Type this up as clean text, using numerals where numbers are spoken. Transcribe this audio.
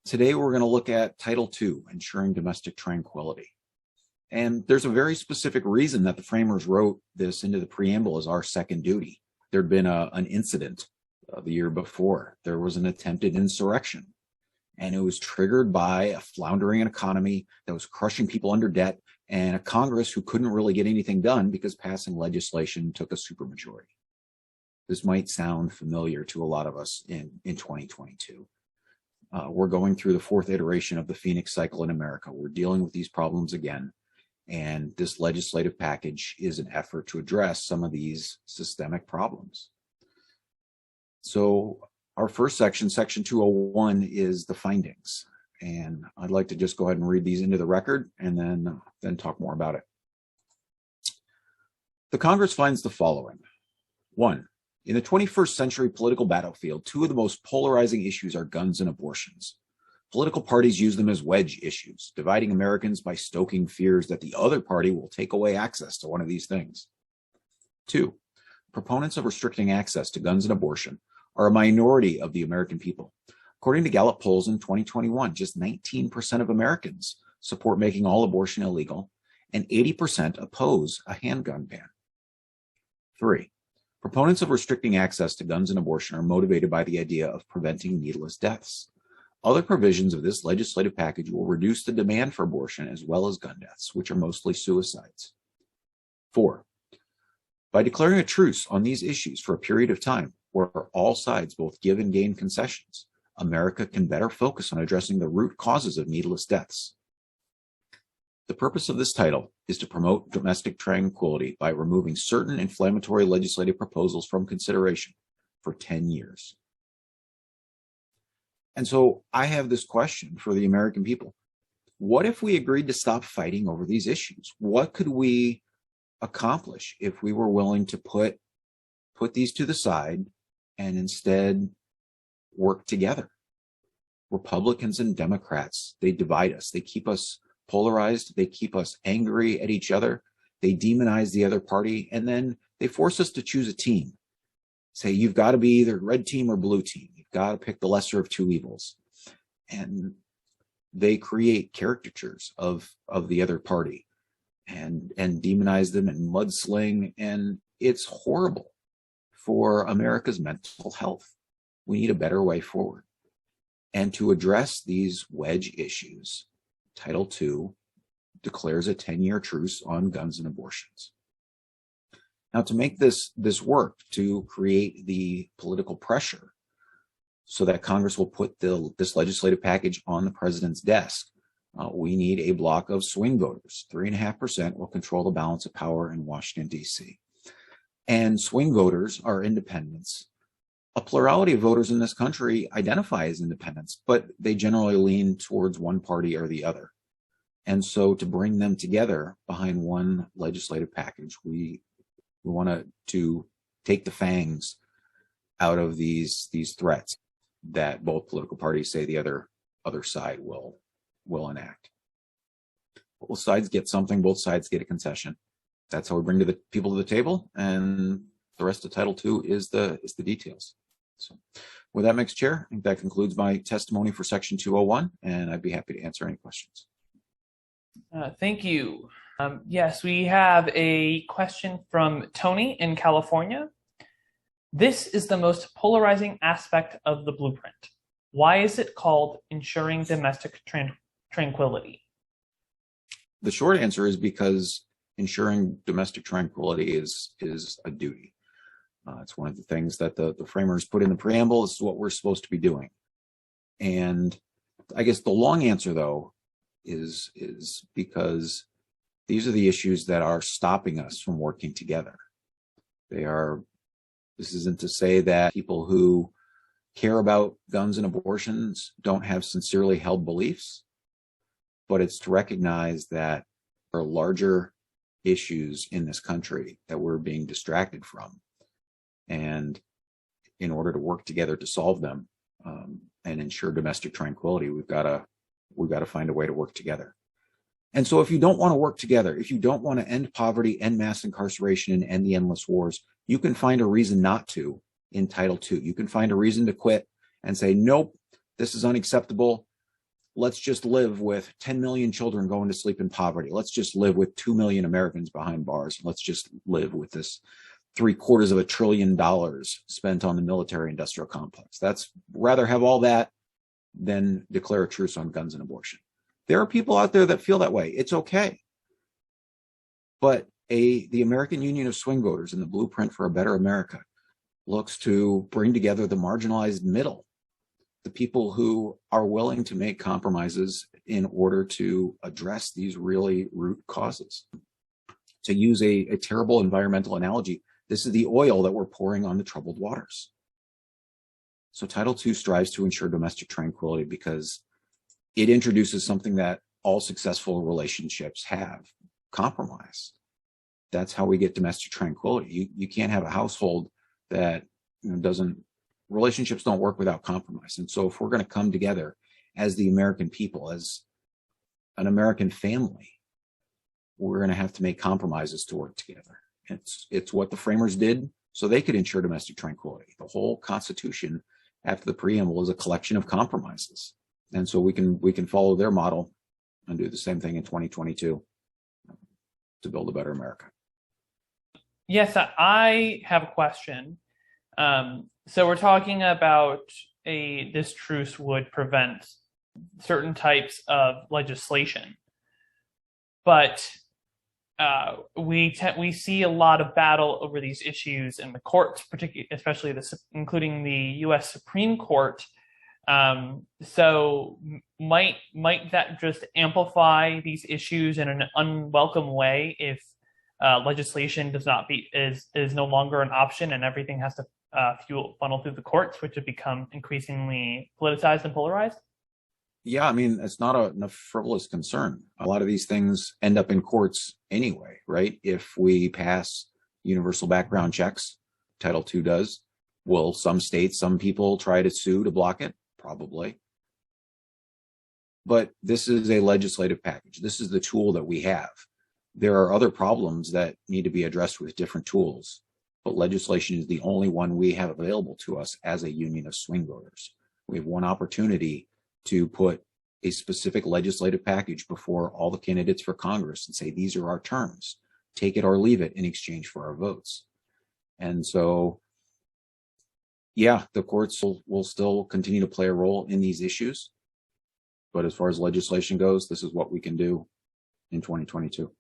Today, we're going to look at Title II, Ensuring Domestic Tranquility. And there's a very specific reason that the framers wrote this into the preamble as our second duty. There'd been an incident the year before. There was an attempted insurrection, and it was triggered by a floundering economy that was crushing people under debt and a Congress who couldn't really get anything done because passing legislation took a supermajority. This might sound familiar to a lot of us in 2022. We're going through the fourth iteration of the Phoenix cycle in America. We're dealing with these problems again, and this legislative package is an effort to address some of these systemic problems. So our first section, Section 201, is the findings. And I'd like to just go ahead and read these into the record and then talk more about it. The Congress finds the following. 1. In the 21st century political battlefield, two of the most polarizing issues are guns and abortions. Political parties use them as wedge issues, dividing Americans by stoking fears that the other party will take away access to one of these things. 2. Proponents of restricting access to guns and abortion are a minority of the American people. According to Gallup polls in 2021, just 19% of Americans support making all abortion illegal, and 80% oppose a handgun ban. 3. Proponents of restricting access to guns and abortion are motivated by the idea of preventing needless deaths. Other provisions of this legislative package will reduce the demand for abortion as well as gun deaths, which are mostly suicides. 4. By declaring a truce on these issues for a period of time, where all sides both give and gain concessions, America can better focus on addressing the root causes of needless deaths. The purpose of this title is to promote domestic tranquility by removing certain inflammatory legislative proposals from consideration for 10 years. And so I have this question for the American people. What if we agreed to stop fighting over these issues? What could we accomplish if we were willing to put these to the side and instead work together? Republicans and Democrats, they divide us. They keep us polarized. They keep us angry at each other. They demonize the other party, and then they force us to choose a team. Say, you've got to be either red team or blue team. You've got to pick the lesser of two evils. And they create caricatures of the other party and demonize them and mudsling, and it's horrible for America's mental health. We need a better way forward. And to address these wedge issues, Title II declares a 10-year truce on guns and abortions. Now, to make this work, to create the political pressure so that Congress will put this legislative package on the president's desk, we need a block of swing voters. 3.5% will control the balance of power in Washington, D.C. And swing voters are independents. A plurality of voters in this country identify as independents, but they generally lean towards one party or the other. And so to bring them together behind one legislative package, we want to take the fangs out of these threats that both political parties say the other side will enact. Both sides get something, both sides get a concession. That's how we bring the people to the table, and the rest of Title II is the details. So with that, Mixed Chair, I think that concludes my testimony for Section 201, and I'd be happy to answer any questions. Thank you. Yes, we have a question from Tony in California. This is the most polarizing aspect of the blueprint. Why is it called Ensuring Domestic Tranquility? The short answer is because ensuring domestic tranquility is a duty. It's one of the things that the framers put in the preamble. This is what we're supposed to be doing. And I guess the long answer, though, is because these are the issues that are stopping us from working together. This isn't to say that people who care about guns and abortions don't have sincerely held beliefs, but it's to recognize that there are larger issues in this country that we're being distracted from. And in order to work together to solve them and ensure domestic tranquility, we've got to find a way to work together. And so if you don't want to work together, if you don't want to end poverty, end mass incarceration, and end the endless wars, you can find a reason not to in Title II. You can find a reason to quit and say, nope, this is unacceptable. let's just live with 10 million children going to sleep in poverty. Let's just live with 2 million Americans behind bars. Let's just live with this $750 billion spent on the military industrial complex. That's rather have all that than declare a truce on guns and abortion. There are people out there that feel that way. It's okay. But the American Union of Swing Voters and the Blueprint for a Better America looks to bring together the marginalized middle, the people who are willing to make compromises in order to address these really root causes. To use a terrible environmental analogy, this is the oil that we're pouring on the troubled waters. So Title II strives to ensure domestic tranquility because it introduces something that all successful relationships have: compromise. That's how we get domestic tranquility. You can't have a household that relationships don't work without compromise. And so if we're going to come together as the American people, as an American family, we're going to have to make compromises to work together. It's what the framers did so they could ensure domestic tranquility. The whole Constitution after the preamble is a collection of compromises. And so we can follow their model and do the same thing in 2022 to build a better America. Yes, I have a question. So we're talking about this truce would prevent certain types of legislation, but we see a lot of battle over these issues in the courts, particularly, especially including the U.S. Supreme Court. So might that just amplify these issues in an unwelcome way if legislation is no longer an option and everything has to funnel through the courts, which have become increasingly politicized and polarized? Yeah, I mean, it's not a frivolous concern. A lot of these things end up in courts anyway, right? If we pass universal background checks, Title II does, will some states, some people try to sue to block it? Probably. But this is a legislative package. This is the tool that we have. There are other problems that need to be addressed with different tools, but legislation is the only one we have available to us as a union of swing voters. We have one opportunity to put a specific legislative package before all the candidates for Congress and say, these are our terms. Take it or leave it in exchange for our votes. And so, yeah, the courts will still continue to play a role in these issues. But as far as legislation goes, this is what we can do in 2022.